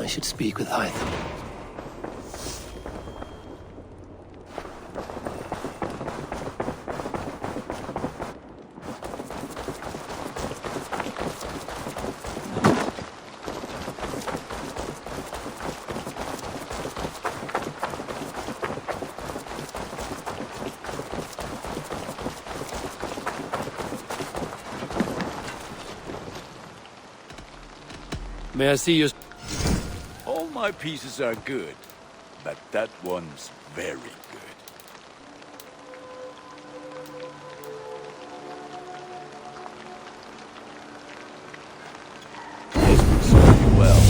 should speak with Hytham. May I see your... All my pieces are good, but that one's very good. This will serve you well.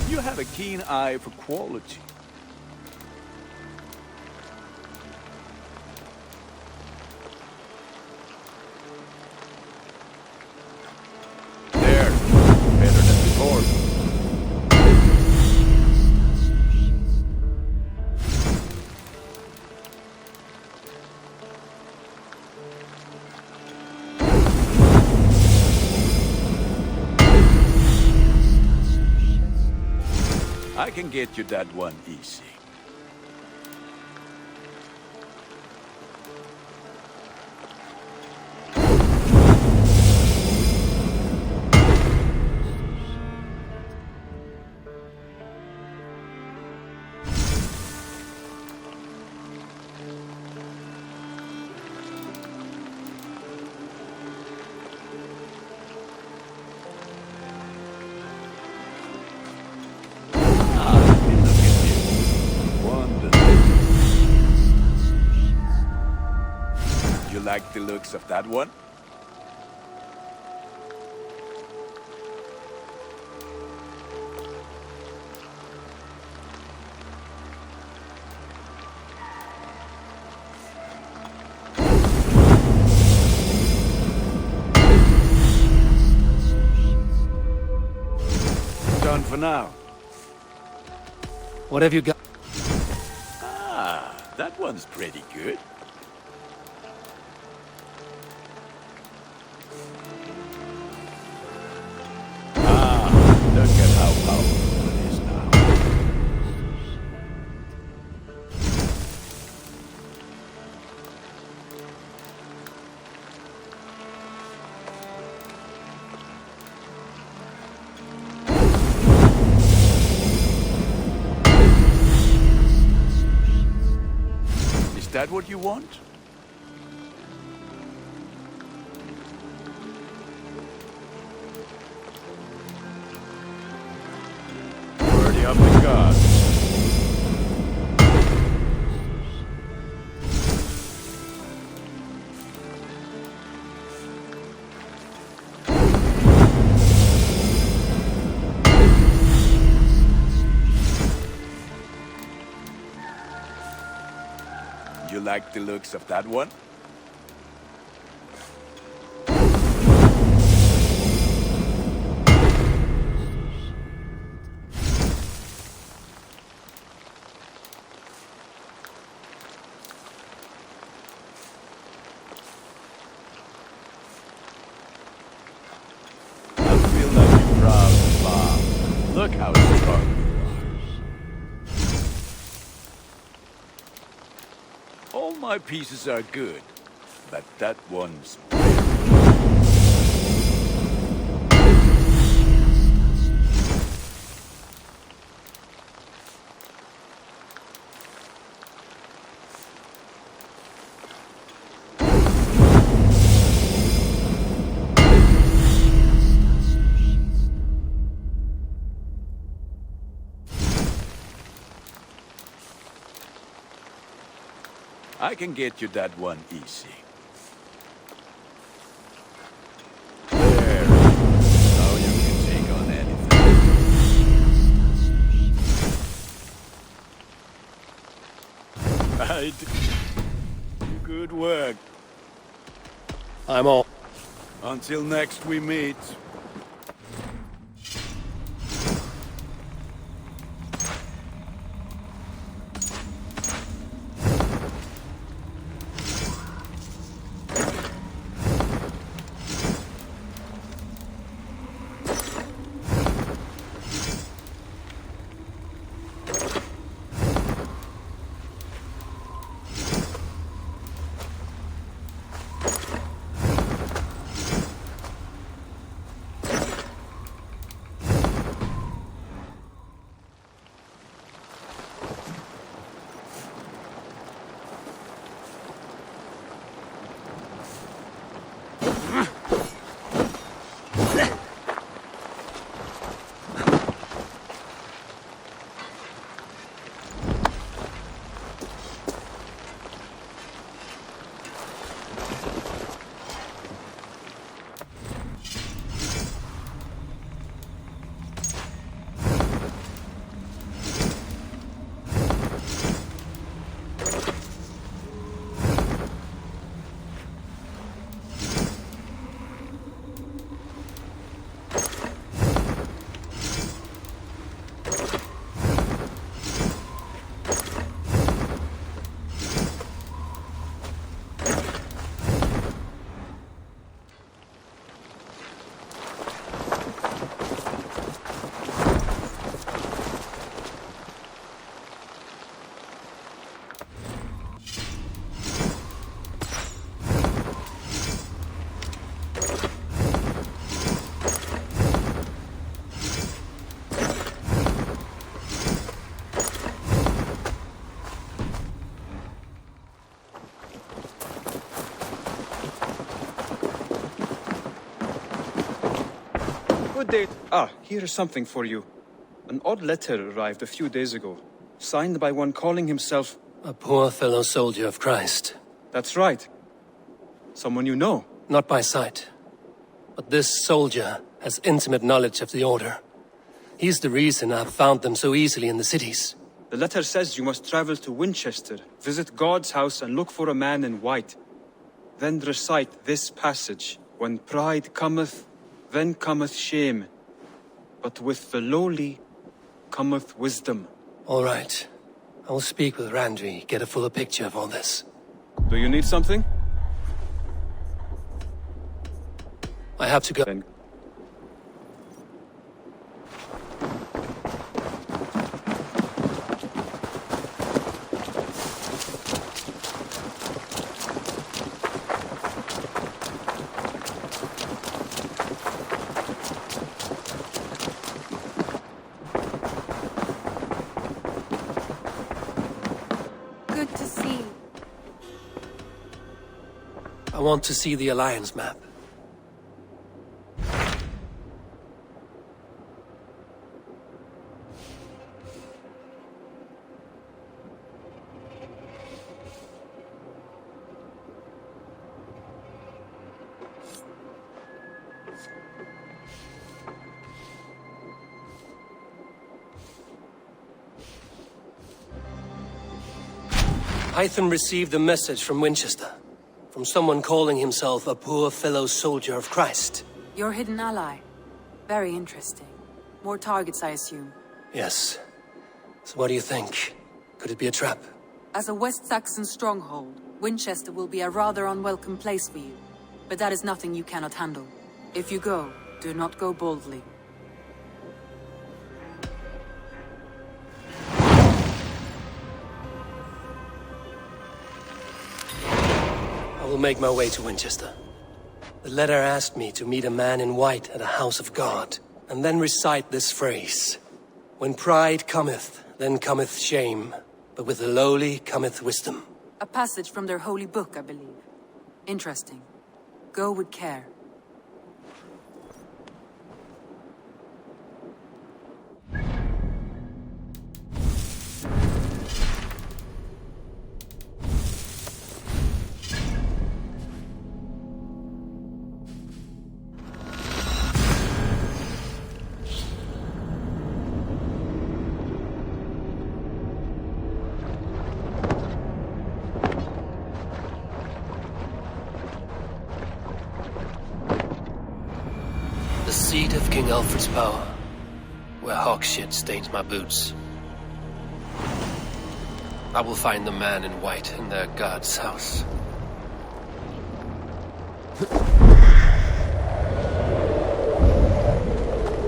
You have a keen eye for quality. There, better than before. I can get you that one easy. You like the looks of that one? Done for now. What have you got? Ah, that one's pretty good. Look at how powerful it is now. Is that what you want? Of the gods. You like the looks of that one? Look how strong you are. All my pieces are good, but that one's very I can get you that one easy. There. Now you can take on anything. Good work. I'm all... Until next we meet. Good day. Here is something for you. An odd letter arrived a few days ago, signed by one calling himself... A poor fellow soldier of Christ. That's right. Someone you know. Not by sight. But this soldier has intimate knowledge of the Order. He's the reason I've found them so easily in the cities. The letter says you must travel to Winchester, visit God's house and look for a man in white. Then recite this passage. When pride cometh, then cometh shame. But with the lowly cometh wisdom. All right. I will speak with Randri, get a fuller picture of all this. Do you need something? I have to go. Then Good to see. I want to see the Alliance map. Hytham received a message from Winchester, from someone calling himself a poor fellow soldier of Christ. Your hidden ally. Very interesting. More targets, I assume. Yes. So what do you think? Could it be a trap? As a West Saxon stronghold, Winchester will be a rather unwelcome place for you. But that is nothing you cannot handle. If you go, do not go boldly. I will make my way to Winchester. The letter asked me to meet a man in white at a house of God, and then recite this phrase. When pride cometh, then cometh shame, but with the lowly cometh wisdom. A passage from their holy book, I believe. Interesting. Go with care. King Alfred's power, where hawk shit stains my boots. I will find the man in white in their god's house.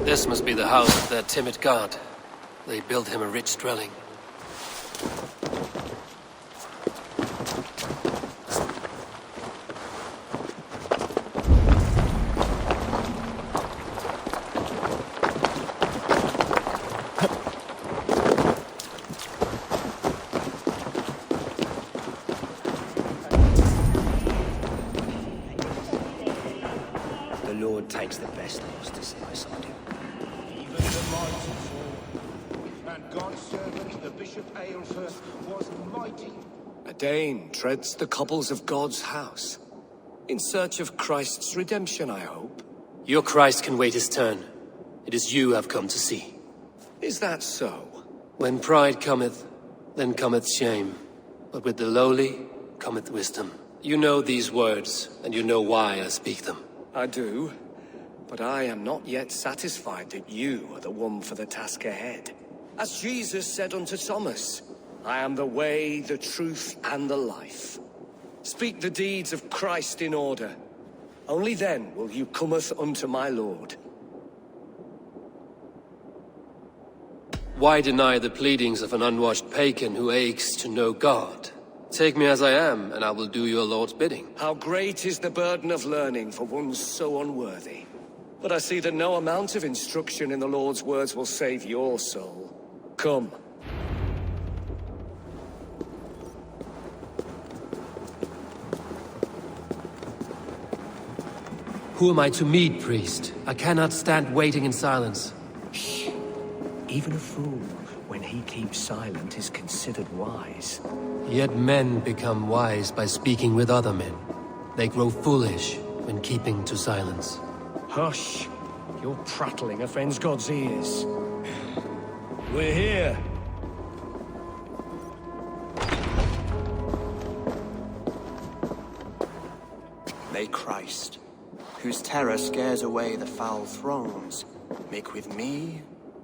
This must be the house of their timid god. They built him a rich dwelling. The Lord takes the best of us to sit beside him. Even the mighty fall, and God's servant, the Bishop Aelfirth, was mighty. A Dane treads the cobbles of God's house. In search of Christ's redemption, I hope. Your Christ can wait his turn. It is you I've come to see. Is that so? When pride cometh, then cometh shame. But with the lowly cometh wisdom. You know these words, and you know why I speak them. I do, but I am not yet satisfied that you are the one for the task ahead. As Jesus said unto Thomas, I am the way, the truth, and the life. Speak the deeds of Christ in order. Only then will you cometh unto my Lord. Why deny the pleadings of an unwashed pagan who aches to know God? Take me as I am, and I will do your Lord's bidding. How great is the burden of learning for one so unworthy. But I see that no amount of instruction in the Lord's words will save your soul. Come. Who am I to meet, priest? I cannot stand waiting in silence. Even a fool, when he keeps silent, is considered wise. Yet men become wise by speaking with other men. They grow foolish when keeping to silence. Hush! Your prattling offends God's ears. We're here. May Christ, whose terror scares away the foul throngs, make with me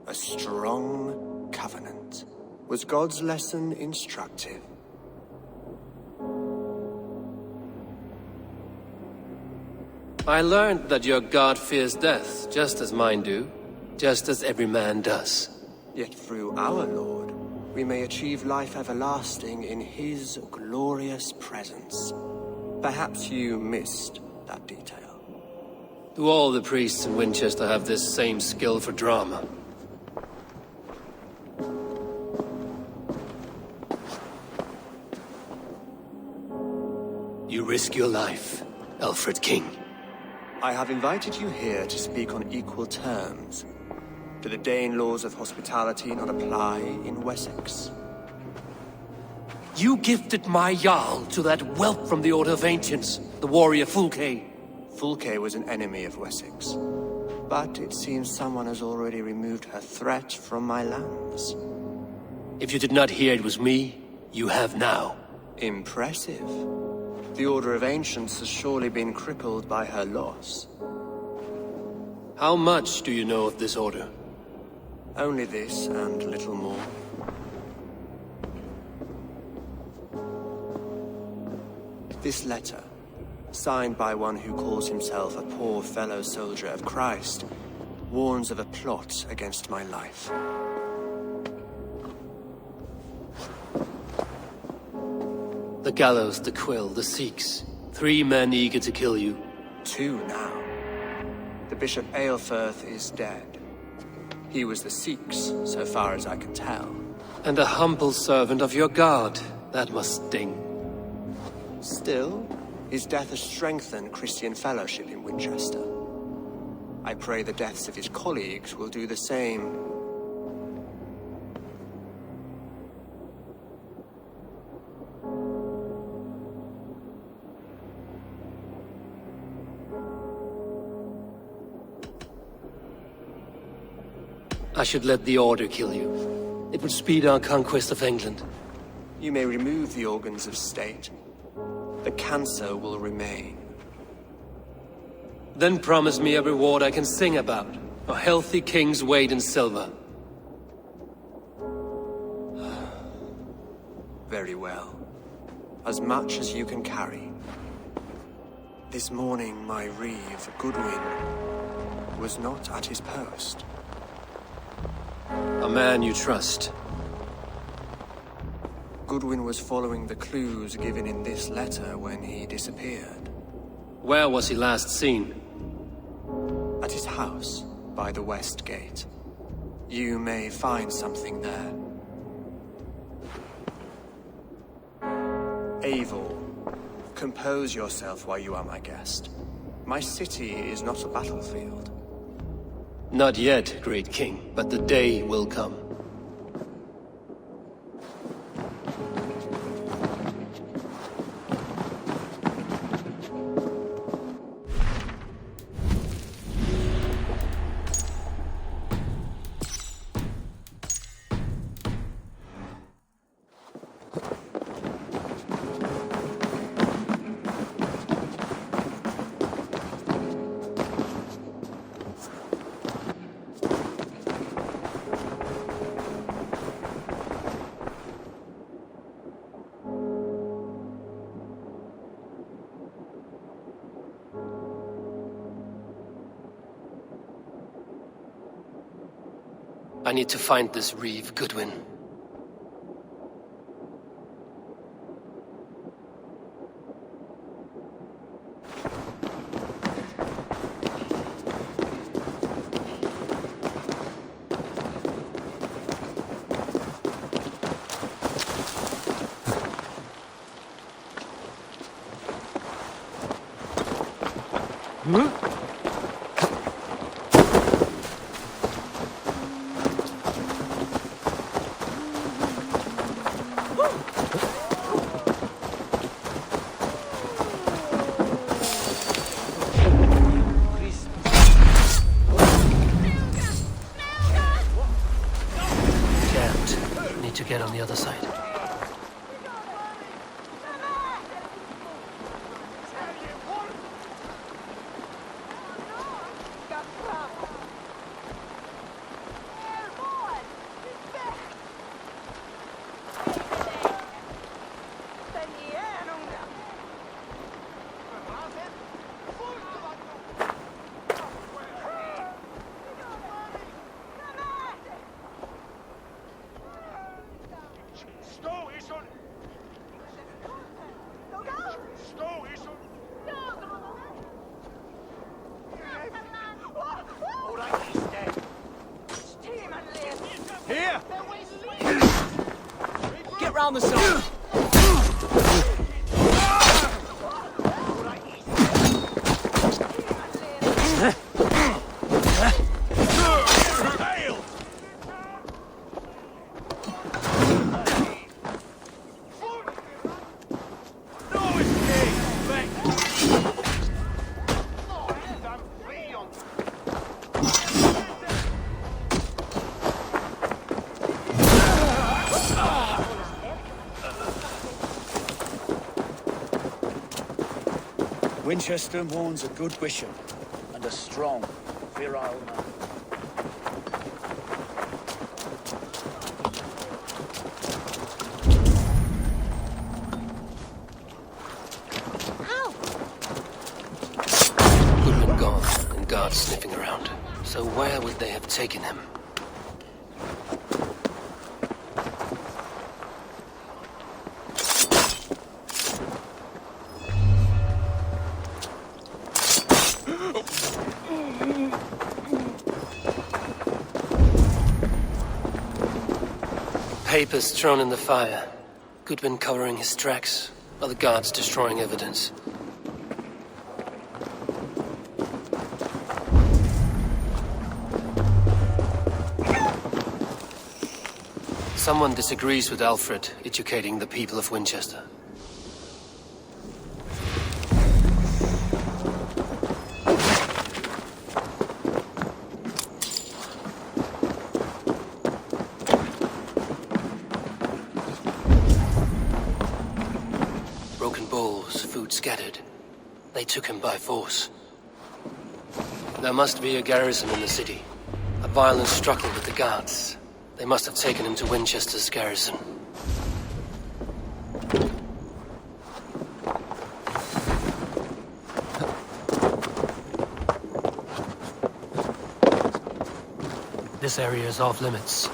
a strong covenant. Was God's lesson instructive? I learned that your God fears death, just as mine do, just as every man does. Yet through our Lord, we may achieve life everlasting in his glorious presence. Perhaps you missed that detail. Do all the priests in Winchester have this same skill for drama? You risk your life, Alfred King. I have invited you here to speak on equal terms. Do the Dane laws of hospitality not apply in Wessex? You gifted my Jarl to that whelp from the Order of Ancients, the warrior Fulke. Fulke was an enemy of Wessex. But it seems someone has already removed her threat from my lands. If you did not hear it was me, you have now. Impressive. The Order of Ancients has surely been crippled by her loss. How much do you know of this order? Only this and little more. This letter, signed by one who calls himself a poor fellow soldier of Christ, warns of a plot against my life. The gallows, the quill, the Sikhs. 3 men eager to kill you. 2 now. The Bishop Aelfirth is dead. He was the Sikhs, so far as I can tell. And a humble servant of your god. That must sting. Still, his death has strengthened Christian fellowship in Winchester. I pray the deaths of his colleagues will do the same. I should let the Order kill you. It would speed our conquest of England. You may remove the organs of state. The cancer will remain. Then promise me a reward I can sing about. A healthy king's weight in silver. Very well. As much as you can carry. This morning, my reeve, Goodwin, was not at his post. A man you trust. Goodwin was following the clues given in this letter when he disappeared. Where was he last seen? At his house, by the west gate. You may find something there. Eivor, compose yourself while you are my guest. My city is not a battlefield. Not yet, great king, but the day will come. I need to find this reeve, Goodwin. To get on the other side. Here! Get round the side! Winchester mourns a good bishop and a strong, virile man. Goodwin gone, and guards sniffing around. So where would they have taken him? Papers thrown in the fire. Goodwin covering his tracks. Other guards destroying evidence. Someone disagrees with Alfred educating the people of Winchester. Broken bowls, food scattered. They took him by force. There must be a garrison in the city. violent struggle with the guards. They must have taken him to Winchester's garrison. This area is off limits.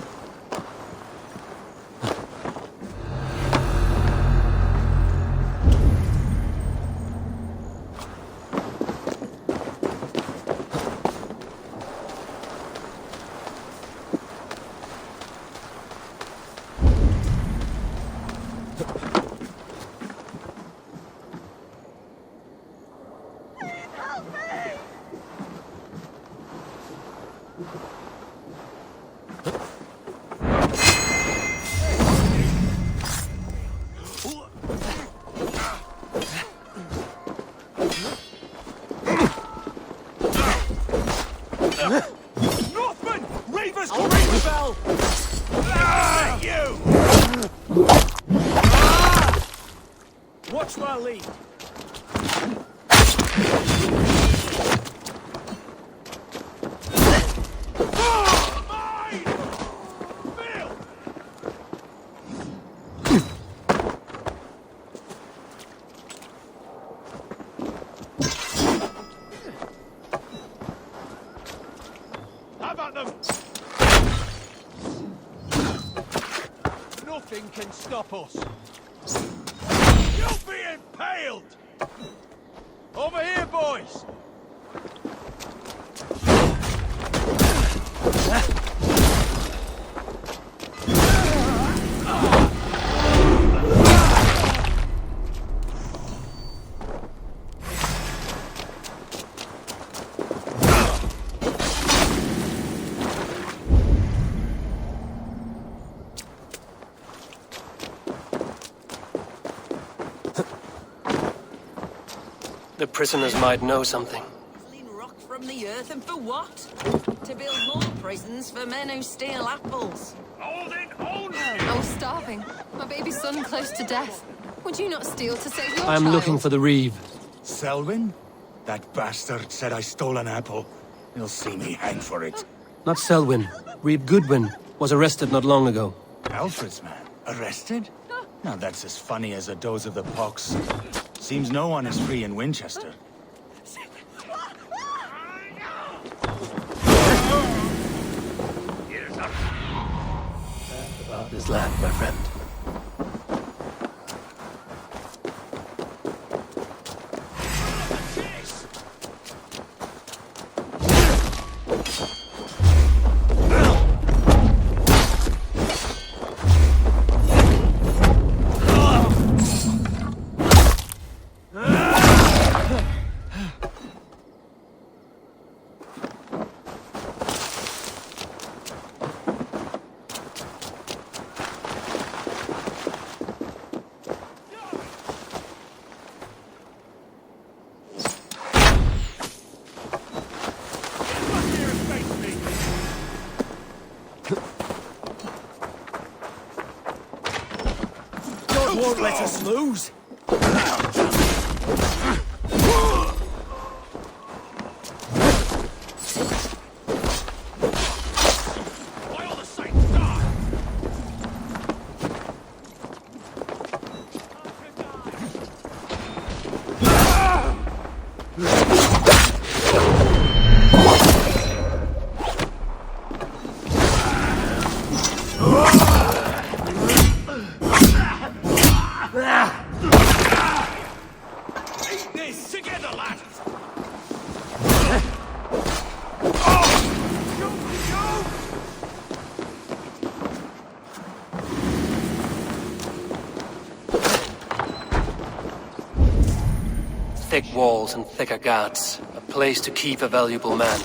Northman! Reavers coming! Bell! You! Watch my lead. Nothing can stop us. You'll be impaled! Over here, boys! The prisoners might know something. Clean rock from the earth, and for what? To build more prisons for men who steal apples. Hold it! Hold it! I was starving. My baby son close to death. Would you not steal to save your I am child? looking for the Reeve. Selwyn? That bastard said I stole an apple. He'll see me hang for it. Not Selwyn. Reeve Goodwin was arrested not long ago. Alfred's man? Arrested? Now that's as funny as a dose of the pox. Seems no one is free in Winchester. About this land, my friend. Won't let us lose. Why all the saints die? Eat this together, lads! Thick walls and thicker guards. A place to keep a valuable man.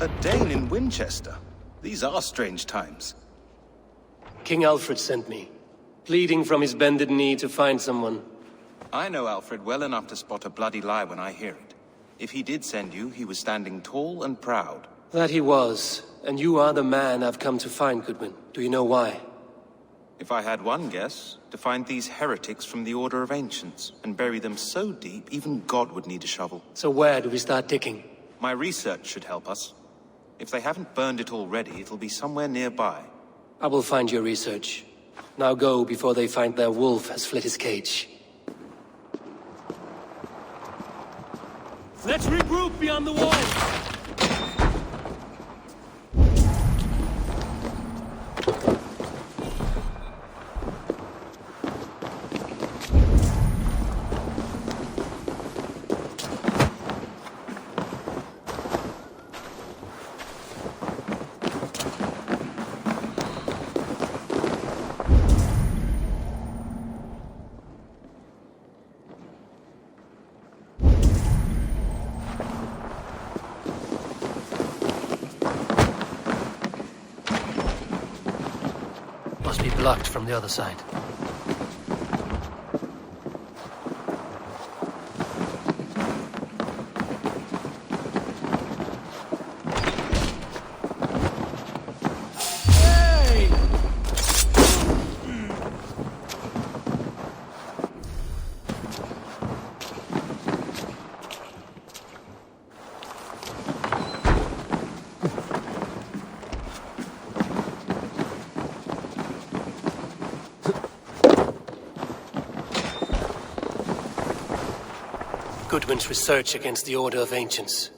A Dane in Winchester? These are strange times. King Alfred sent me, pleading from his bended knee to find someone. I know Alfred well enough to spot a bloody lie when I hear it. If he did send you, he was standing tall and proud. That he was, and you are the man I've come to find, Goodwin. Do you know why? If I had one guess, to find these heretics from the Order of Ancients, and bury them so deep, even God would need a shovel. So where do we start digging? My research should help us. If they haven't burned it already, it'll be somewhere nearby. I will find your research. Now go before they find their wolf has fled his cage. Let's regroup beyond the walls! Must be blocked from the other side. Goodwin's research against the Order of Ancients.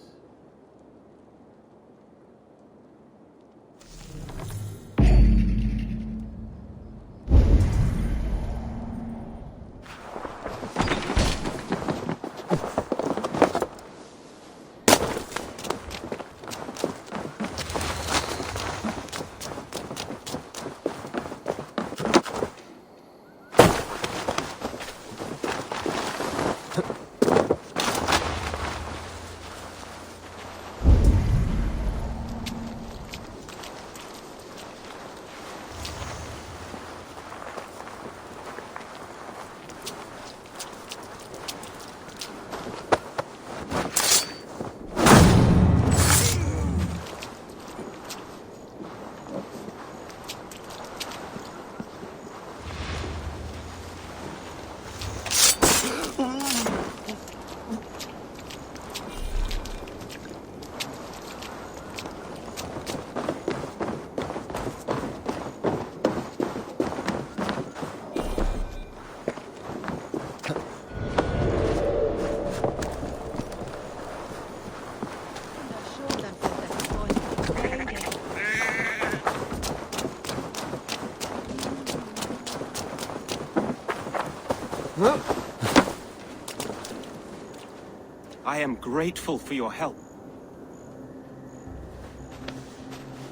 I am grateful for your help.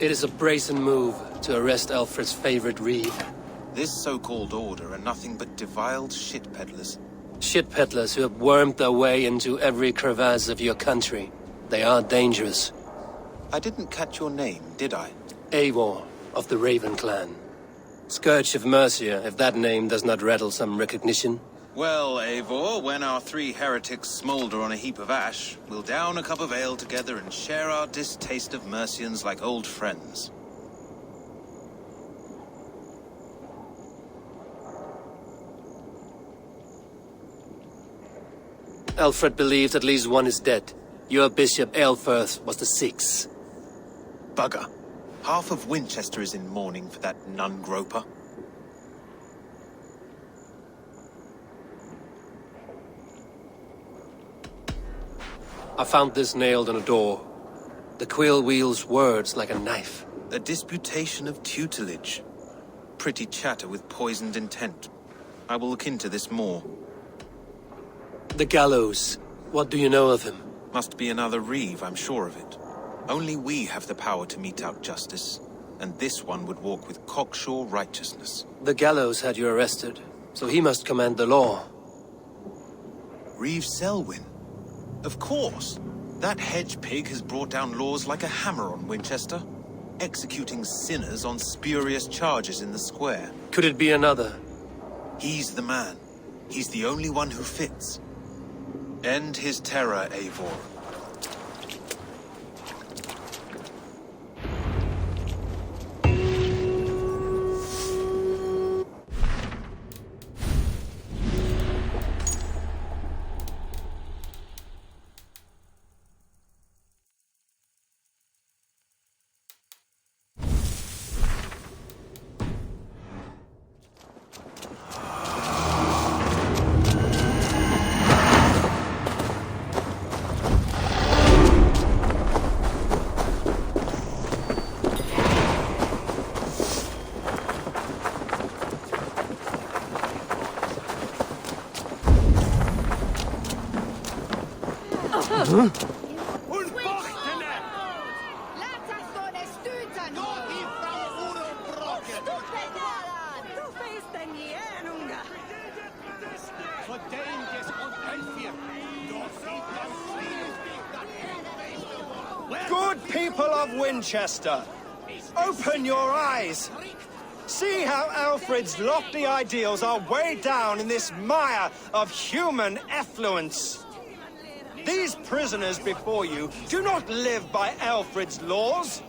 It is a brazen move to arrest Alfred's favorite reeve. This so-called order are nothing but deviled shit peddlers. Shit peddlers who have wormed their way into every crevasse of your country. They are dangerous. I didn't catch your name, did I? Eivor, of the Raven clan. Scourge of Mercia, if that name does not rattle some recognition. Well, Eivor, when our three heretics smolder on a heap of ash, we'll down a cup of ale together and share our distaste of Mercians like old friends. Alfred believes at least one is dead. Your bishop, Aelfirth, was the sixth. Bugger. Half of Winchester is in mourning for that nun-groper. I found this nailed on a door. The quill wields words like a knife. A disputation of tutelage. Pretty chatter with poisoned intent. I will look into this more. The gallows. What do you know of him? Must be another reeve, I'm sure of it. Only we have the power to mete out justice, and this one would walk with cocksure righteousness. The gallows had you arrested, so he must command the law. Reeve Selwyn? Of course. That hedge pig has brought down laws like a hammer on Winchester, executing sinners on spurious charges in the square. Could it be another? He's the man. He's the only one who fits. End his terror, Eivor. Good people of Winchester, open your eyes. See how Alfred's lofty ideals are weighed down in this mire of human effluence. These prisoners before you do not live by Alfred's laws.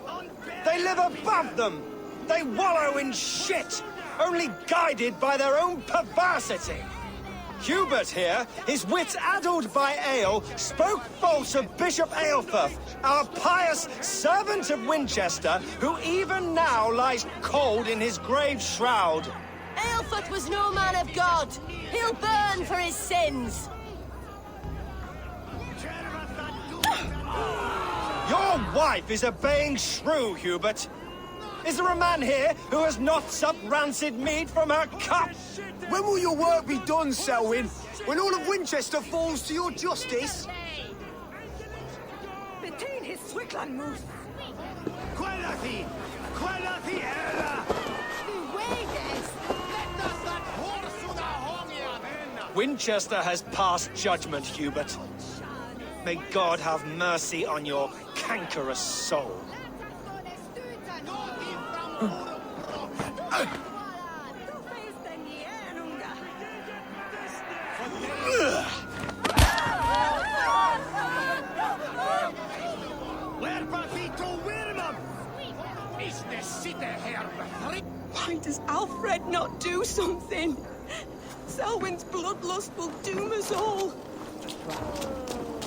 They live above them. They wallow in shit, only guided by their own perversity. Hubert here, his wits addled by ale, spoke false of Bishop Aelfirth, our pious servant of Winchester, who even now lies cold in his grave shroud. Aelfirth was no man of God. He'll burn for his sins. Your wife is a baying shrew, Hubert. Is there a man here who has not supped rancid mead from her cup? When will your work be done, Selwyn? When all of Winchester falls to your justice? Between his Swickland moves. Winchester has passed judgment, Hubert. May God have mercy on your cankerous soul. Why does Alfred not do something? Selwyn's bloodlust will doom us all.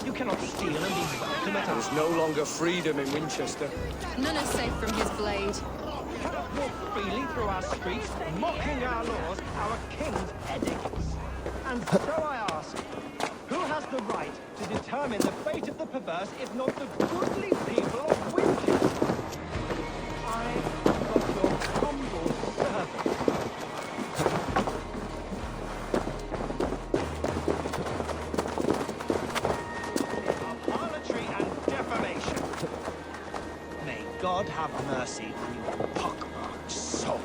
You cannot steal and be welcome at There's no longer freedom in Winchester. None are safe from his blade. We cannot walk freely through our streets, mocking our laws, our king's edicts. And so I ask, who has the right to determine the fate of the perverse if not the goodly people of Winchester? I am but your humble servant. Harlotry and defamation. May God have mercy on your pockmarked soul.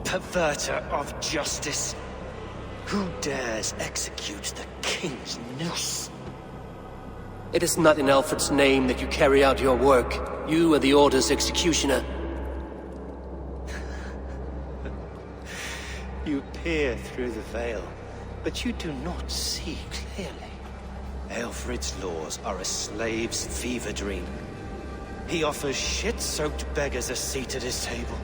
Perverter of justice. Who dares execute the king's noose? It is not in Alfred's name that you carry out your work. You are the Order's executioner. You peer through the veil, but you do not see clearly. Aelfred's laws are a slave's fever dream. He offers shit-soaked beggars a seat at his table,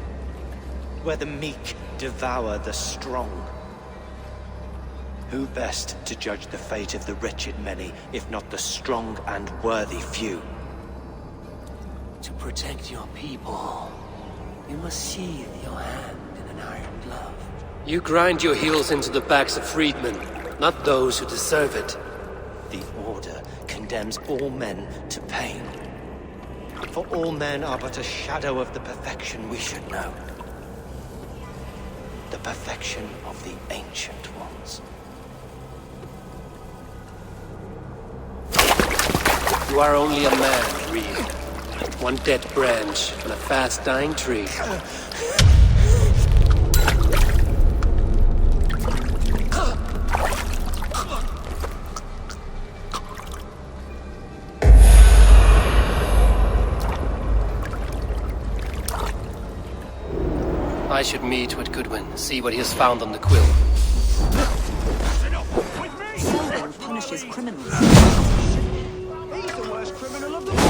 where the meek devour the strong. Who best to judge the fate of the wretched many, if not the strong and worthy few? To protect your people, you must sheathe your hand in an iron glove. You grind your heels into the backs of freedmen, not those who deserve it. The Order condemns all men to pain. For all men are but a shadow of the perfection we should know. The perfection of the Ancient Ones. You are only a man, Reed. One dead branch on a fast-dying tree. I should meet with Goodwin, see what he has found on the quill. Selwyn punishes criminals. He's the worst criminal of them all.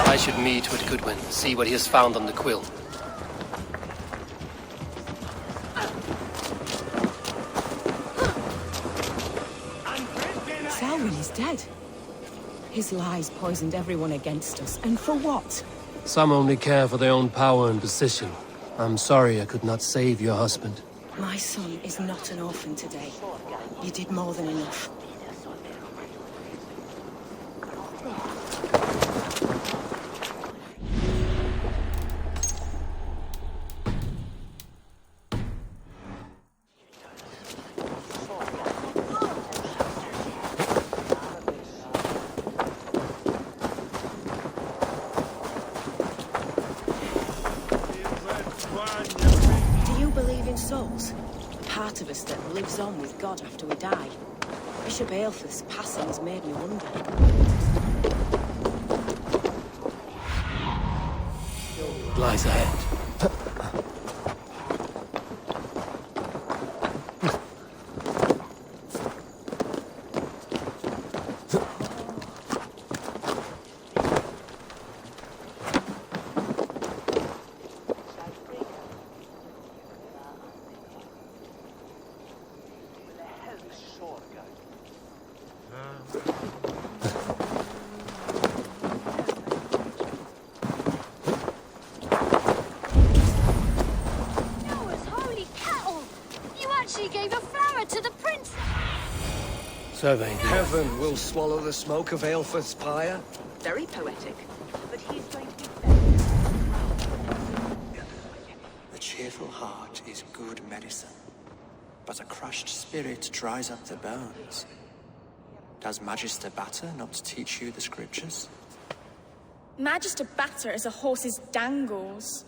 I should meet with Goodwin, see what he has found on the quill. Selwyn is dead. His lies poisoned everyone against us, and for what? Some only care for their own power and position. I'm sorry I could not save your husband. My son is not an orphan today. You did more than enough. Do you believe in souls? The part of us that lives on with God after we die. Bishop Aelfirth's passing has made me wonder. It lies ahead. Surveying. Heaven will swallow the smoke of Aelfirth's pyre. Very poetic. But he's going to be A cheerful heart is good medicine, but a crushed spirit dries up the bones. Does Magister Batter not teach you the scriptures? Magister Batter is a horse's dangles.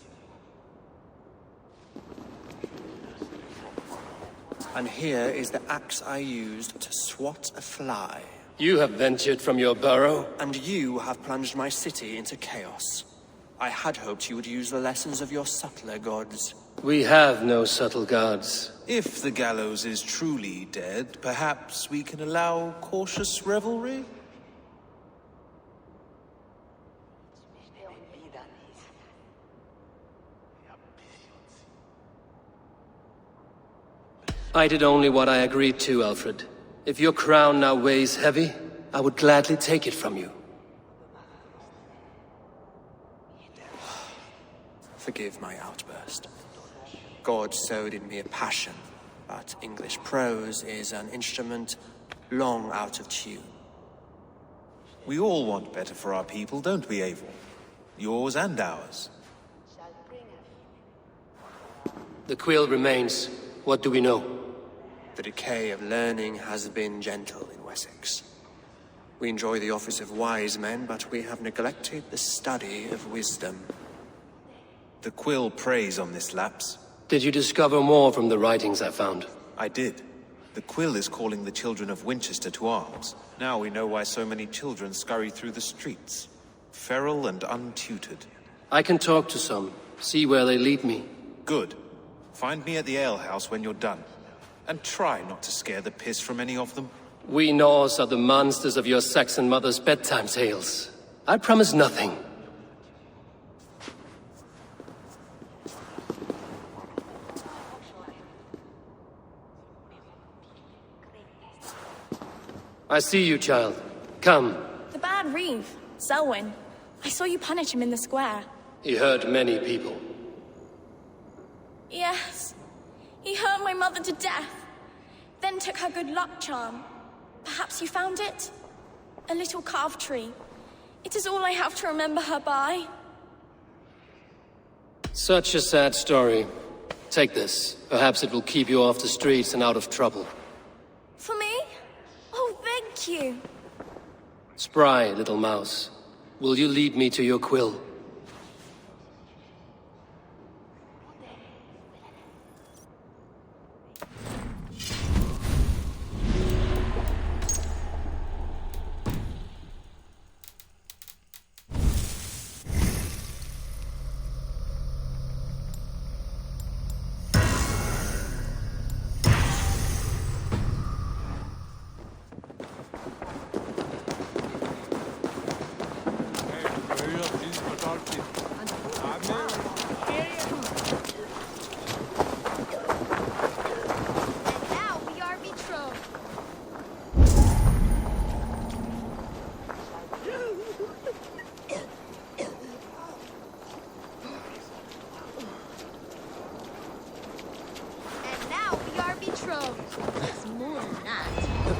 And here is the axe I used to swat a fly. You have ventured from your burrow? And you have plunged my city into chaos. I had hoped you would use the lessons of your subtler gods. We have no subtle gods. If the gallows is truly dead, perhaps we can allow cautious revelry? I did only what I agreed to, Alfred. If your crown now weighs heavy, I would gladly take it from you. Forgive my outburst. God sowed in me a passion, but English prose is an instrument long out of tune. We all want better for our people, don't we, Eivor? Yours and ours. The quill remains. What do we know? The decay of learning has been gentle in Wessex. We enjoy the office of wise men, but we have neglected the study of wisdom. The quill preys on this lapse. Did you discover more from the writings I found? I did. The quill is calling the children of Winchester to arms. Now we know why so many children scurry through the streets. Feral and untutored. I can talk to some, see where they lead me. Good. Find me at the alehouse when you're done. And try not to scare the piss from any of them. We Norse are the monsters of your Saxon mother's bedtime tales. I promise nothing. I see you, child. Come. The bad Reeve, Selwyn. I saw you punish him in the square. He hurt many people. Yes. He hurt my mother to death. Then took her good luck charm. Perhaps you found it? A little carved tree. It is all I have to remember her by. Such a sad story. Take this. Perhaps it will keep you off the streets and out of trouble. For me? Oh, thank you. Spry, little mouse. Will you lead me to your quill? control. It's more than that.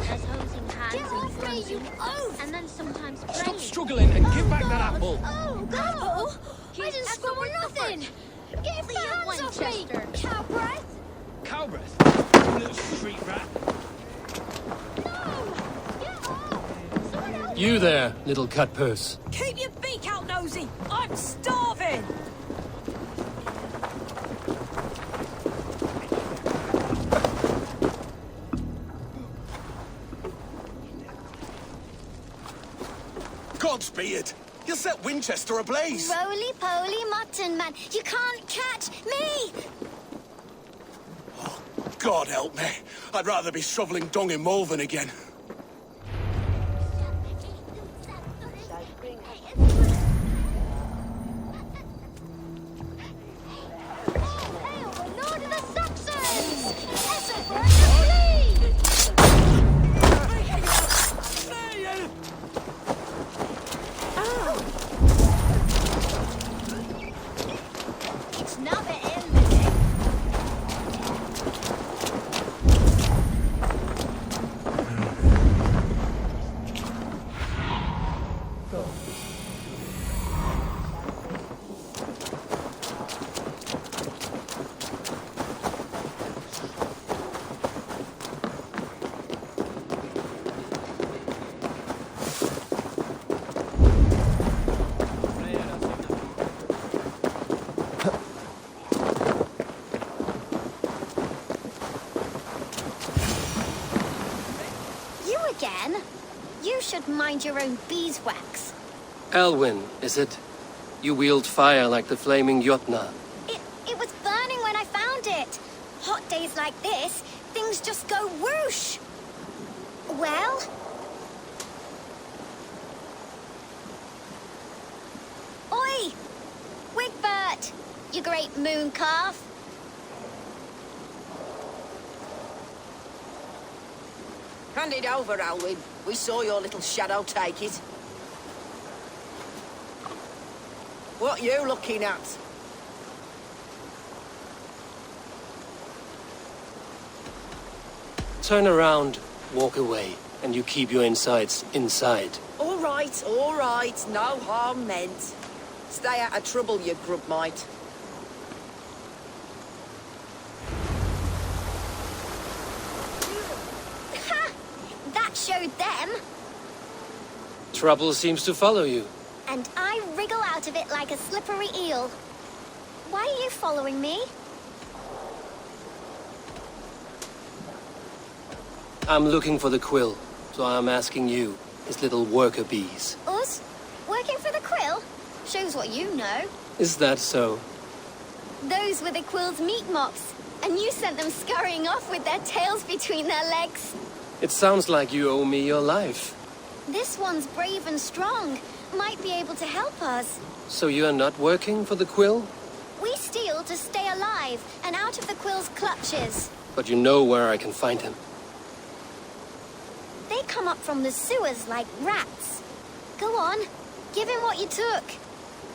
There's holding hands and grunting, and then sometimes praying. Stop struggling and give back that apple. Oh, God! I didn't score nothing! Get your hands off me! Cow breath! Cow breath? You little street rat. You there, little cut purse. Keep your beak out, Nosy! I'm starving! Godspeed! You set Winchester ablaze! Roly-poly mutton man, you can't catch me! God help me. I'd rather be shoveling dung in Malvern again. Lord of the Saxons! Esselbert, flee! It's not the end of it. You again? You should mind your own beeswax. Elwyn, is it? You wield fire like the flaming Jotna. It was burning when I found it. Hot days like this, things just go whoosh. Well? Oi! Wigbert! You great moon calf. Hand it over, Alwyn. We saw your little shadow take it. What you looking at? Turn around, walk away, and you keep your insides inside. All right, no harm meant. Stay out of trouble, you grub mite. Ha! That showed them. Trouble seems to follow you. And I wriggle out of it like a slippery eel. Why are you following me? I'm looking for the quill, so I'm asking you, his little worker bees. Us? Working for the quill? Shows what you know. Is that so? Those were the quill's meat mops, and you sent them scurrying off with their tails between their legs. It sounds like you owe me your life. This one's brave and strong. Might be able to help us. So you are not working for the quill? We steal to stay alive and out of the quill's clutches. But you know where I can find him. They come up from the sewers like rats. Go on, give him what you took.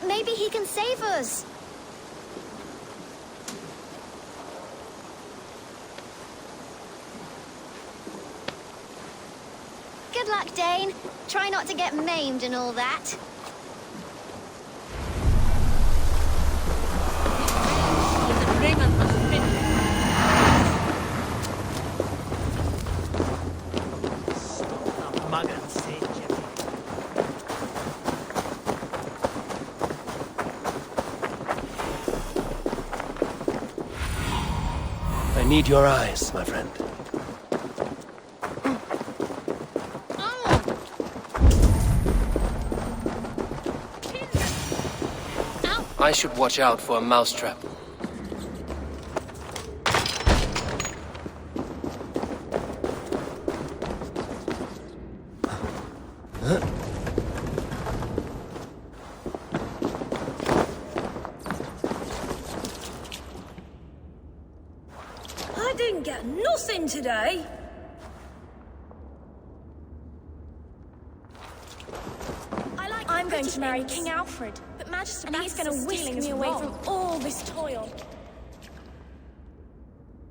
Maybe he can save us. Good luck, Dane. Try not to get maimed and all that. I need your eyes, my friend. I should watch out for a mousetrap. I didn't get nothing today. I'm going to marry King Alfred, but Magister and he's going to whisk me away from all this toil.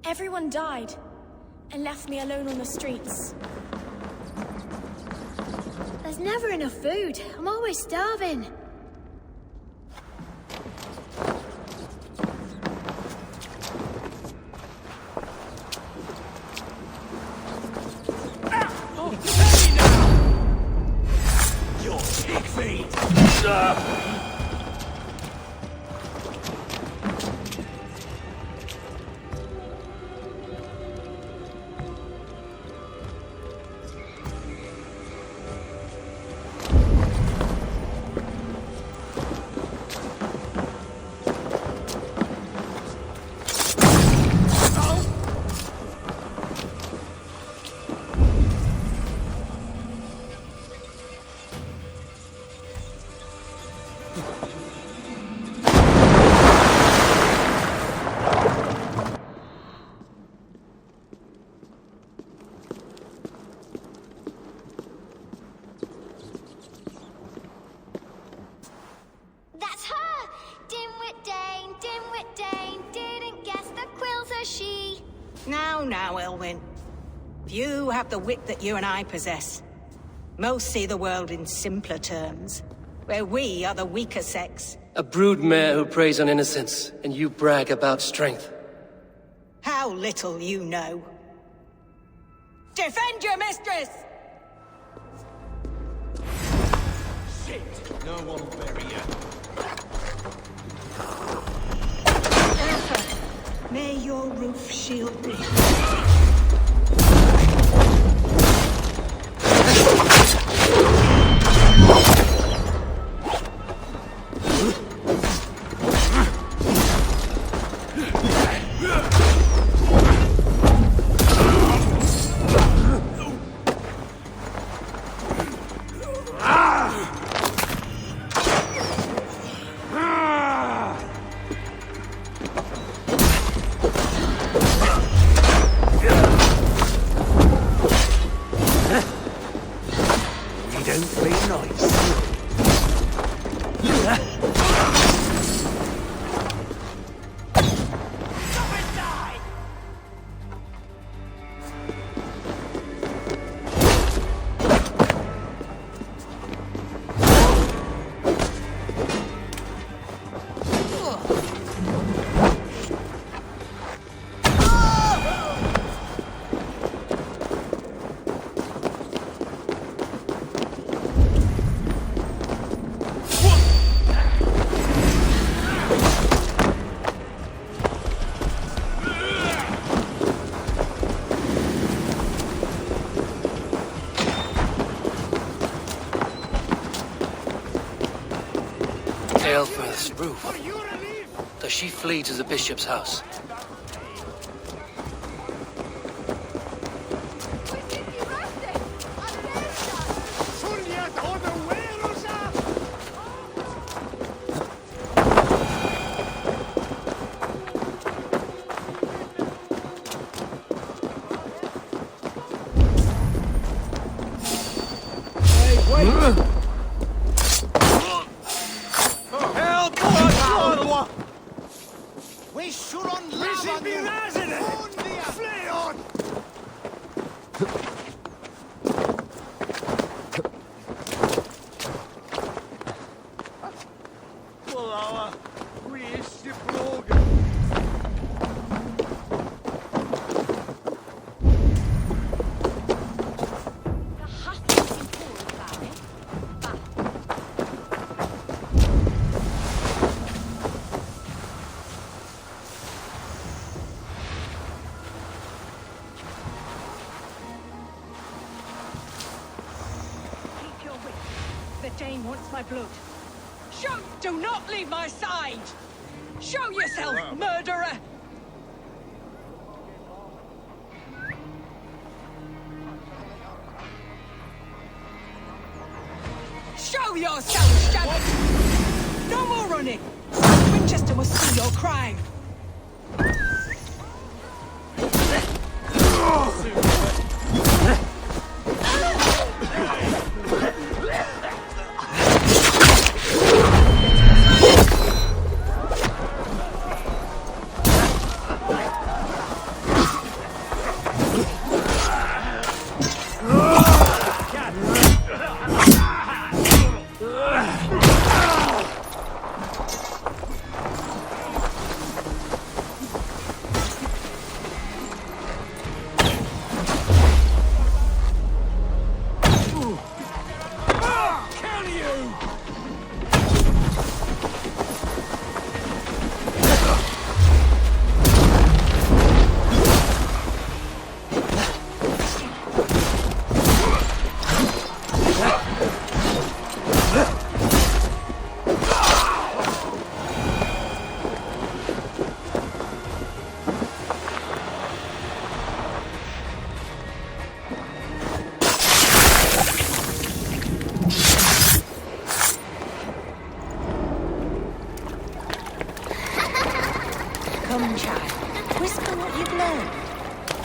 Everyone died, and left me alone on the streets. There's never enough food. I'm always starving. Your pig feet! That's her! Dimwit Dane, didn't guess the quill's a she. Now, Elwyn. Few have the wit that you and I possess. Most see the world in simpler terms, where we are the weaker sex. A broodmare who preys on innocence, and you brag about strength. How little you know. Defend your mistress! Shit! No one will bury you. May your roof shield me. Aelfrith's roof. Does she flee to the bishop's house? Dane wants my blood. Do not leave my side! Show yourself, murderer! Show yourself, Shannon! No more running! Winchester must see your crime!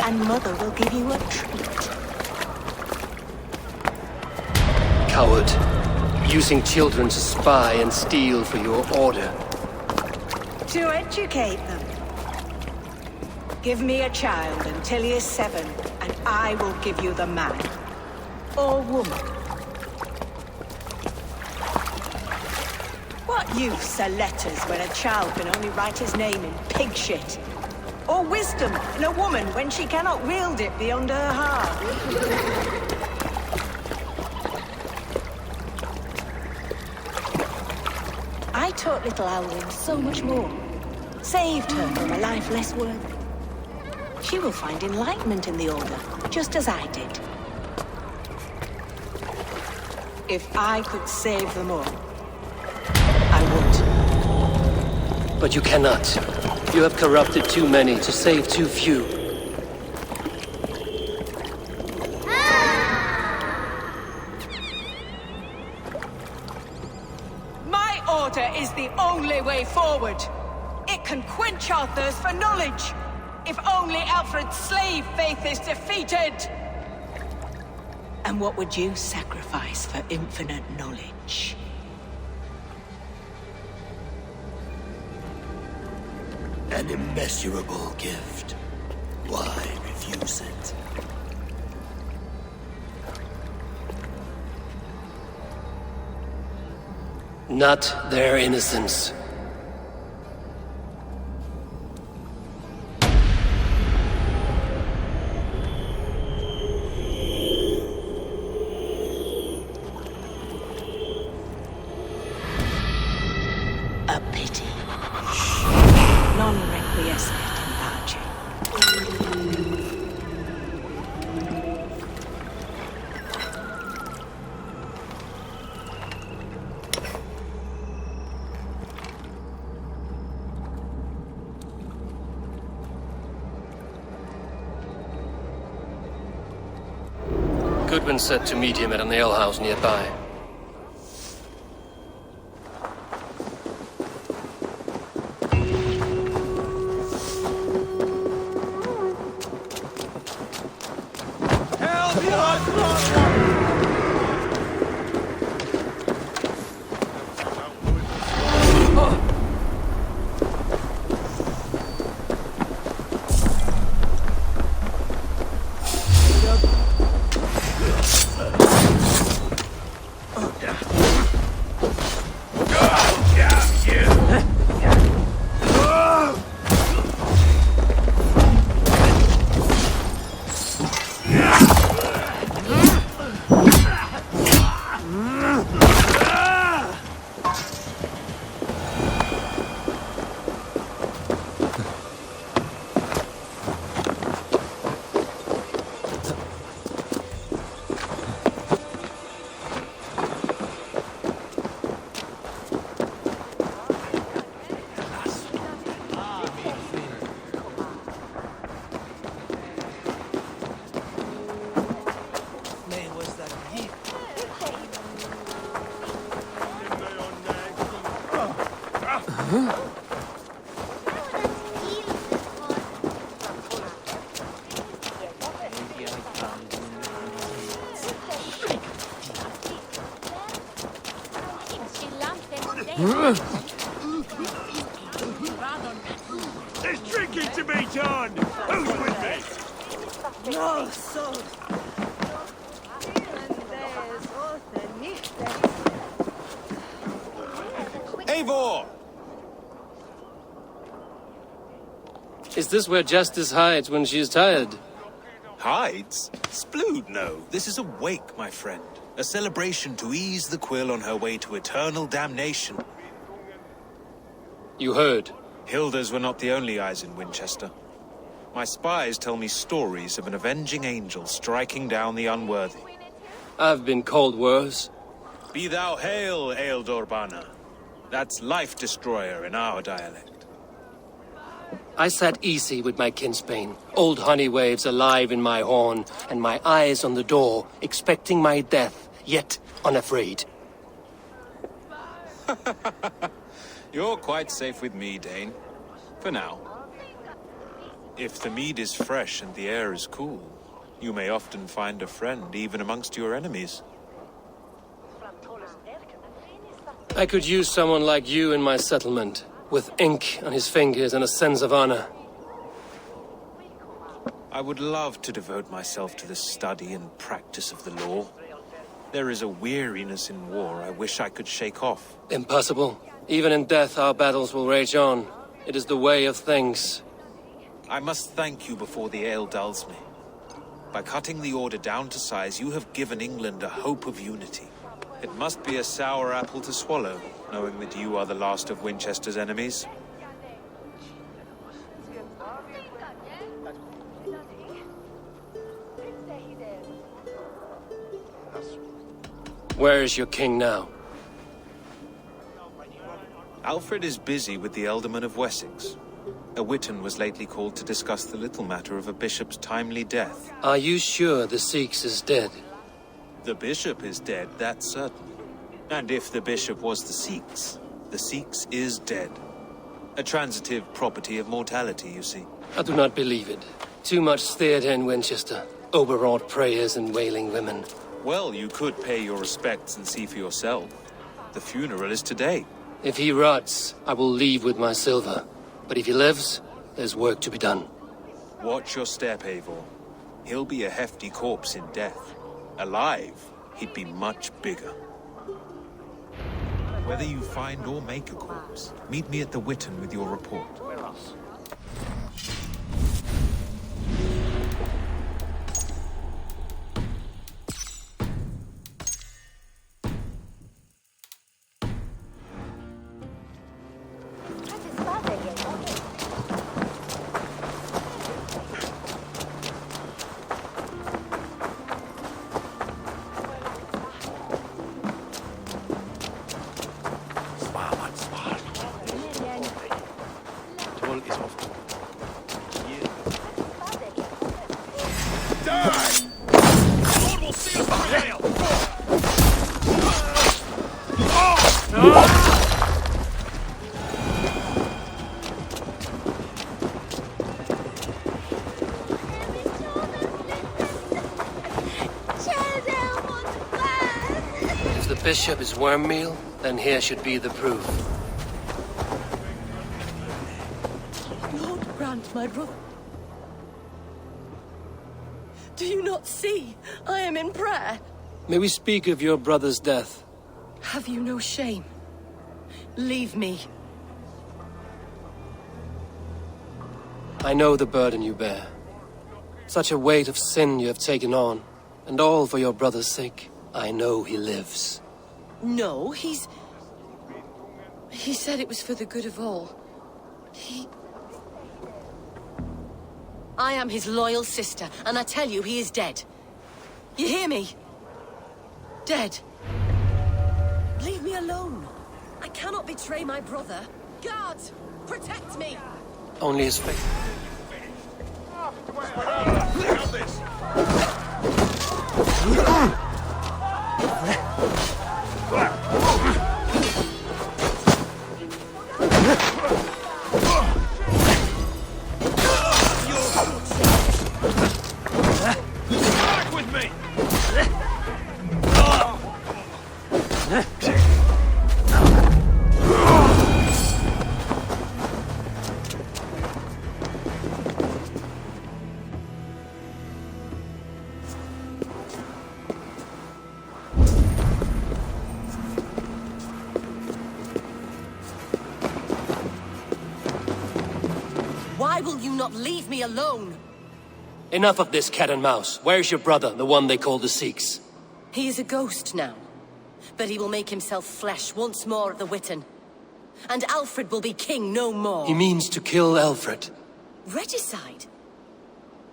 and Mother will give you a treat. Coward. Using children to spy and steal for your order. To educate them. Give me a child until he is 7, and I will give you the man. Or woman. What use are letters when a child can only write his name in pig shit? Or wisdom in a woman when she cannot wield it beyond her heart? I taught little Alwyn so much more. Saved her from a life less worthy. She will find enlightenment in the Order, just as I did. If I could save them all, I would. But you cannot. You have corrupted too many to save too few. My order is the only way forward. It can quench our thirst for knowledge. If only Alfred's slave faith is defeated. And what would you sacrifice for infinite knowledge? An immeasurable gift. Why refuse it? Not their innocence. A pity. Non requiescat in pace. Goodwin said to meet him at an alehouse nearby. There's drinking to be done! Who's with me? No, so. Eivor! Is this where Justice hides when she is tired? Hides? Splood, no. This is a wake, my friend. A celebration to ease the quill on her way to eternal damnation. You heard. Hilda's were not the only eyes in Winchester. My spies tell me stories of an avenging angel striking down the unworthy. I've been called worse. Be thou hail, Ealdor Bana. That's Life Destroyer in our dialect. I sat easy with my kinsbane, old honey waves alive in my horn, and my eyes on the door, expecting my death, yet unafraid. You're quite safe with me, Dane. For now. If the mead is fresh and the air is cool, you may often find a friend even amongst your enemies. I could use someone like you in my settlement, with ink on his fingers and a sense of honor. I would love to devote myself to the study and practice of the law. There is a weariness in war I wish I could shake off. Impossible. Even in death, our battles will rage on. It is the way of things. I must thank you before the ale dulls me. By cutting the order down to size, you have given England a hope of unity. It must be a sour apple to swallow, knowing that you are the last of Winchester's enemies. Where is your king now? Alfred is busy with the Ealdorman of Wessex. A witan was lately called to discuss the little matter of a bishop's timely death. Are you sure the Sikhs is dead? The bishop is dead, that's certain. And if the bishop was the Sikhs is dead. A transitive property of mortality, you see. I do not believe it. Too much theatre in Winchester. Overwrought prayers and wailing women. Well, you could pay your respects and see for yourself. The funeral is today. If he rots, I will leave with my silver. But if he lives, there's work to be done. Watch your step, Eivor. He'll be a hefty corpse in death. Alive, he'd be much bigger. Whether you find or make a corpse, meet me at the Witan with your report. If the bishop is worm meal, then here should be the proof. Lord grant, my brother. Do you not see? I am in prayer. May we speak of your brother's death? Have you no shame? Leave me. I know the burden you bear. Such a weight of sin you have taken on, and all for your brother's sake. I know he lives. No, He said it was for the good of all. I am his loyal sister, and I tell you he is dead. You hear me? Dead. Leave me alone. I cannot betray my brother. Guards, protect me! Only his fate. Back with me! Why will you not leave me alone? Enough of this cat and mouse. Where's your brother, the one they call the Sikhs? He is a ghost now. But he will make himself flesh once more at the Witan. And Alfred will be king no more. He means to kill Alfred. Regicide?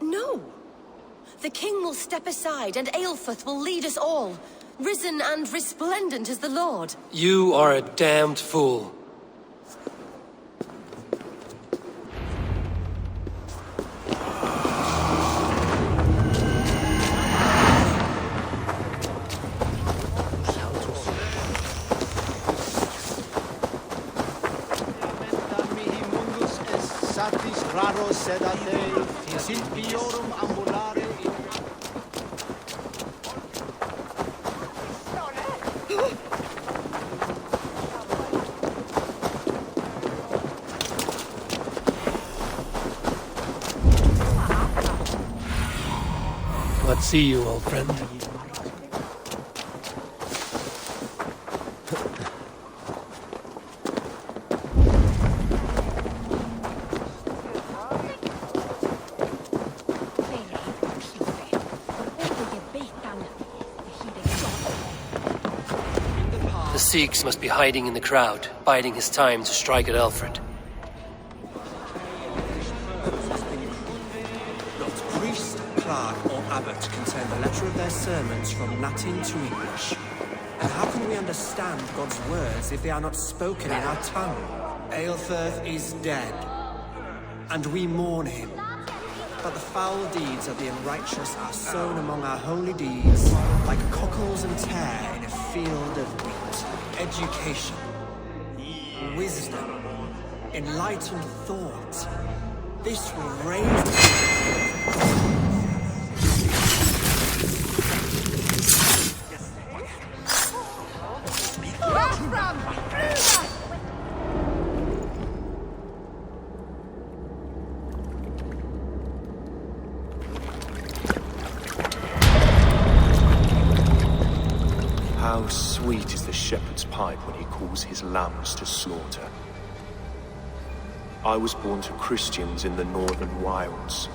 No. The king will step aside and Aelfrith will lead us all, risen and resplendent as the Lord. You are a damned fool. Raro Ego sedate, principiorum ambulare. What see you, old friend? The Sikhs must be hiding in the crowd, biding his time to strike at Alfred. Not priest, clerk, or abbot can turn the letter of their sermons from Latin to English. And how can we understand God's words if they are not spoken in our tongue? Aelfirth is dead, and we mourn him. But the foul deeds of the unrighteous are sown among our holy deeds, like cockles and tare in a field of wheat. Education, wisdom, enlightened thought. This will raise... How sweet is the shepherd's pipe when he calls his lambs to slaughter. I was born to Christians in the northern wilds.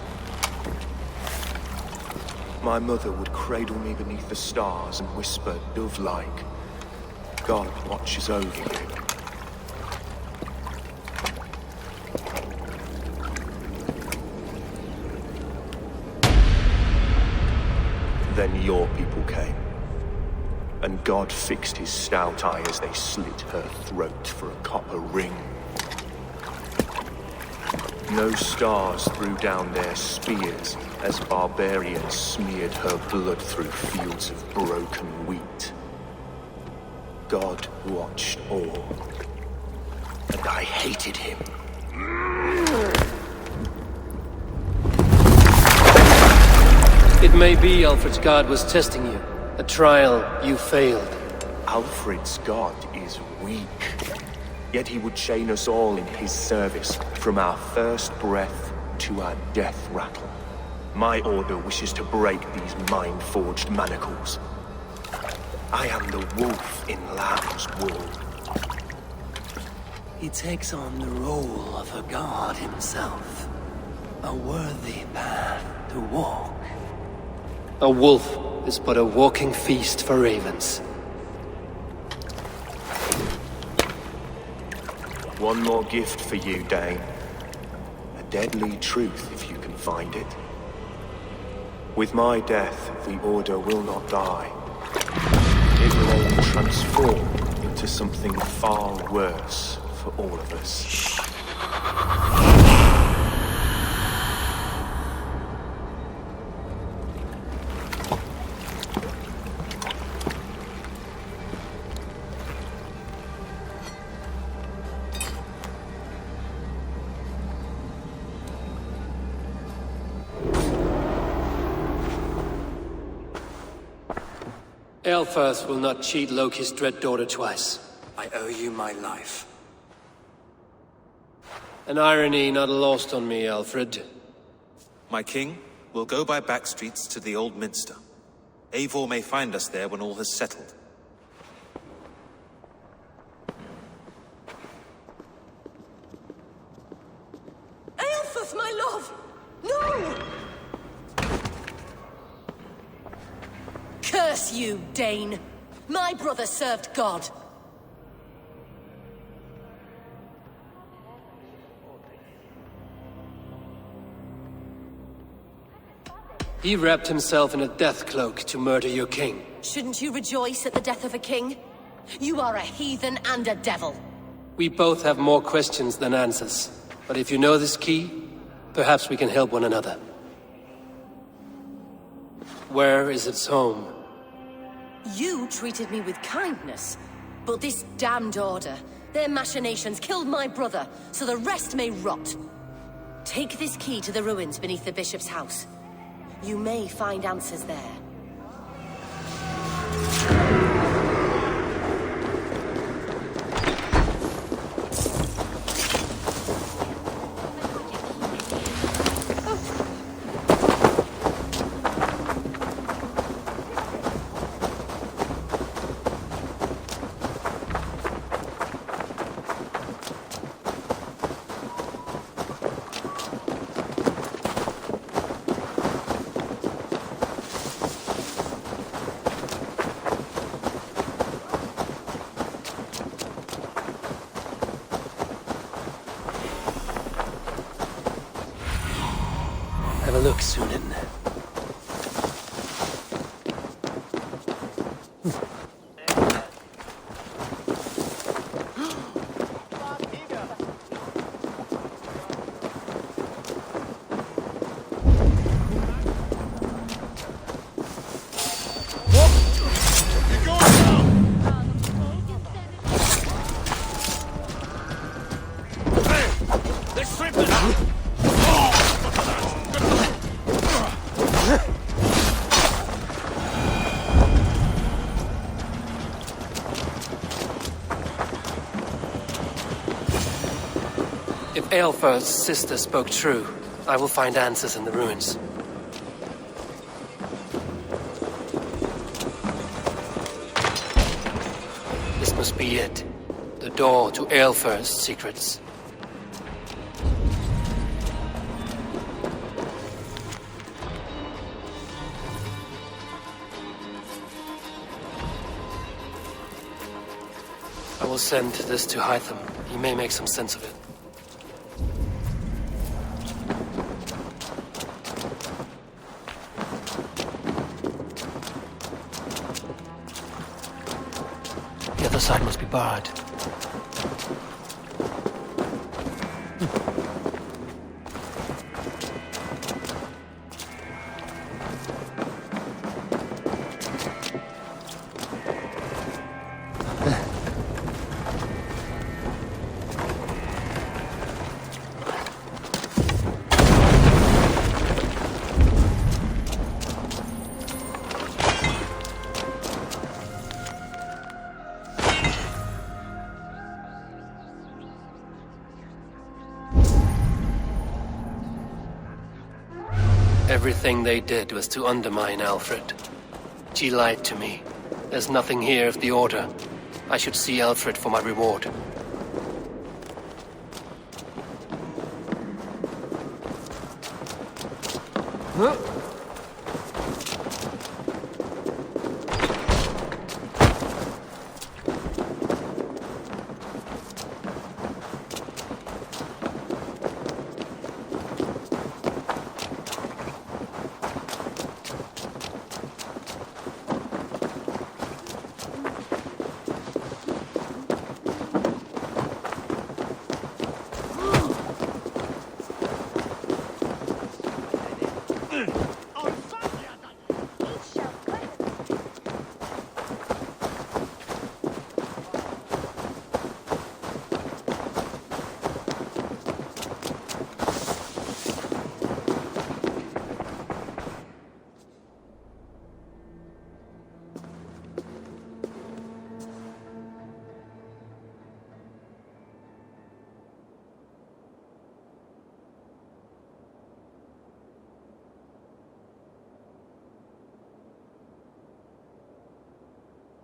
My mother would cradle me beneath the stars and whisper, dove-like, God watches over you. Then your people came. And God fixed his stout eye as they slit her throat for a copper ring. No stars threw down their spears as barbarians smeared her blood through fields of broken wheat. God watched all, and I hated him. It may be Alfred's God was testing you. A trial you failed. Alfred's God is weak. Yet he would chain us all in his service, from our first breath to our death rattle. My order wishes to break these mind-forged manacles. I am the wolf in lamb's wool. He takes on the role of a god himself. A worthy path to walk. A wolf is but a walking feast for ravens. One more gift for you, Dane. A deadly truth, if you can find it. With my death, the Order will not die. It will only transform into something far worse for all of us. Aelfirth will not cheat Loki's dread daughter twice. I owe you my life. An irony not lost on me, Alfred. My king, we'll go by back streets to the Old Minster. Eivor may find us there when all has settled. Aelfirth, my love! No! Curse you, Dane! My brother served God. He wrapped himself in a death cloak to murder your king. Shouldn't you rejoice at the death of a king? You are a heathen and a devil. We both have more questions than answers. But if you know this key, perhaps we can help one another. Where is its home? You treated me with kindness, but this damned order, their machinations killed my brother, so the rest may rot. Take this key to the ruins beneath the bishop's house. You may find answers there. Have a look, Sunan. If Aelfir's sister spoke true, I will find answers in the ruins. This must be it. The door to Aelfir's secrets. I will send this to Hytham. He may make some sense of it. The other side must be barred. Everything they did was to undermine Alfred. She lied to me. There's nothing here of the Order. I should see Alfred for my reward. Huh?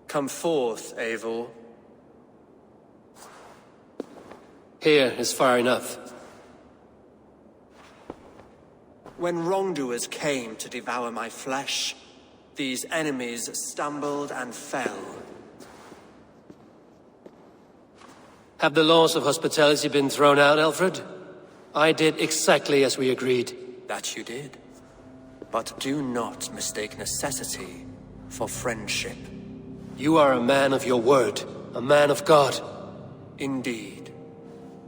Come forth, Eivor. Here is far enough. When wrongdoers came to devour my flesh, these enemies stumbled and fell. Have the laws of hospitality been thrown out, Alfred? I did exactly as we agreed. That you did. But do not mistake necessity for friendship. You are a man of your word, a man of God. Indeed.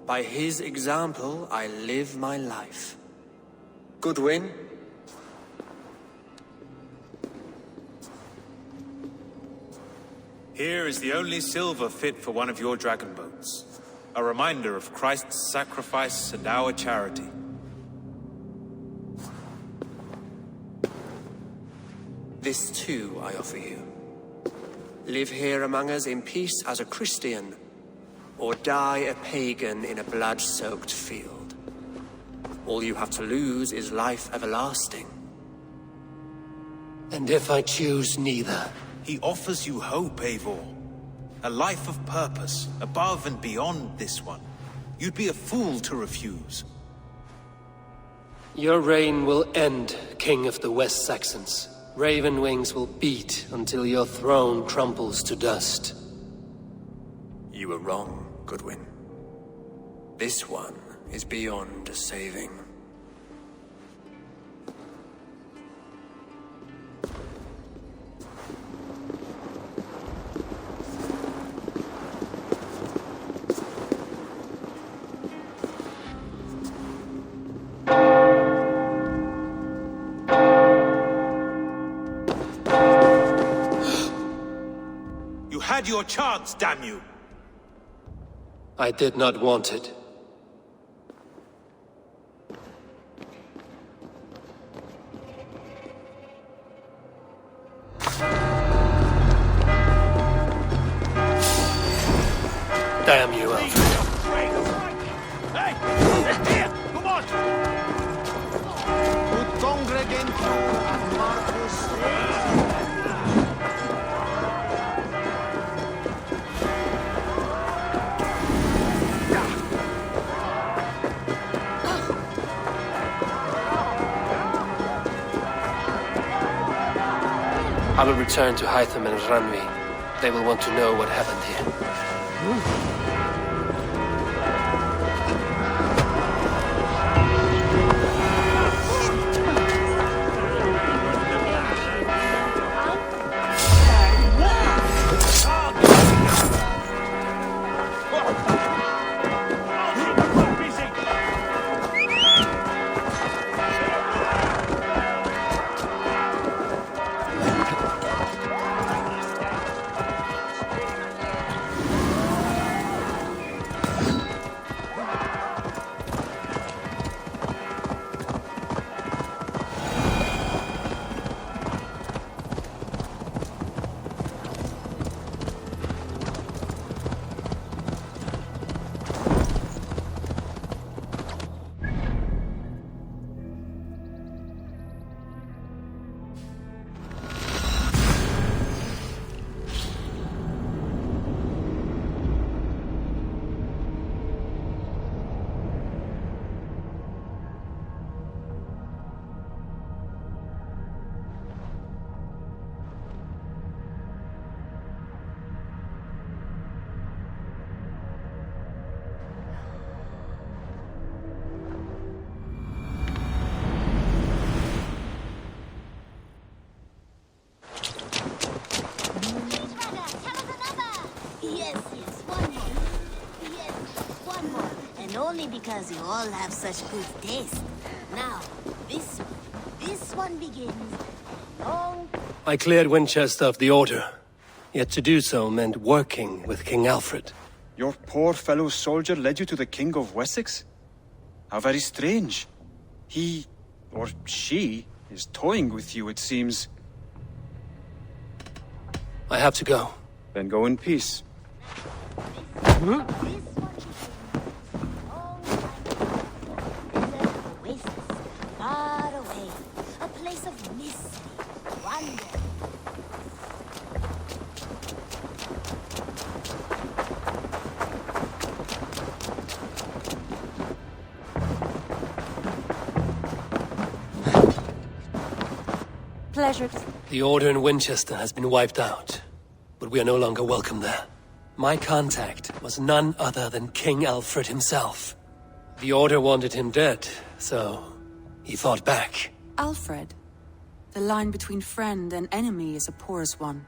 By his example, I live my life. Goodwin? Here is the only silver fit for one of your dragon boats. A reminder of Christ's sacrifice and our charity. This too I offer you. Live here among us in peace as a Christian, or die a pagan in a blood-soaked field. All you have to lose is life everlasting. And if I choose neither? He offers you hope, Eivor. A life of purpose, above and beyond this one. You'd be a fool to refuse. Your reign will end, King of the West Saxons. Raven wings will beat until your throne crumples to dust. You were wrong, Goodwin. This one is beyond saving. You had your chance, damn you! I did not want it. Damn you, Alfred. Hey! Here! Come on! Ut congregentur ad Marcus. I will return to Hytham and Ranvi. They will want to know what happened here. Only because you all have such good taste. Now, this one begins. Long... I cleared Winchester of the Order. Yet to do so meant working with King Alfred. Your poor fellow soldier led you to the King of Wessex? How very strange. He, or she, is toying with you, it seems. I have to go. Then go in peace. Far away, a place of mystery, wonder. Pleasure. The Order in Winchester has been wiped out, but we are no longer welcome there. My contact was none other than King Alfred himself. The Order wanted him dead, so he fought back. Alfred. The line between friend and enemy is a porous one.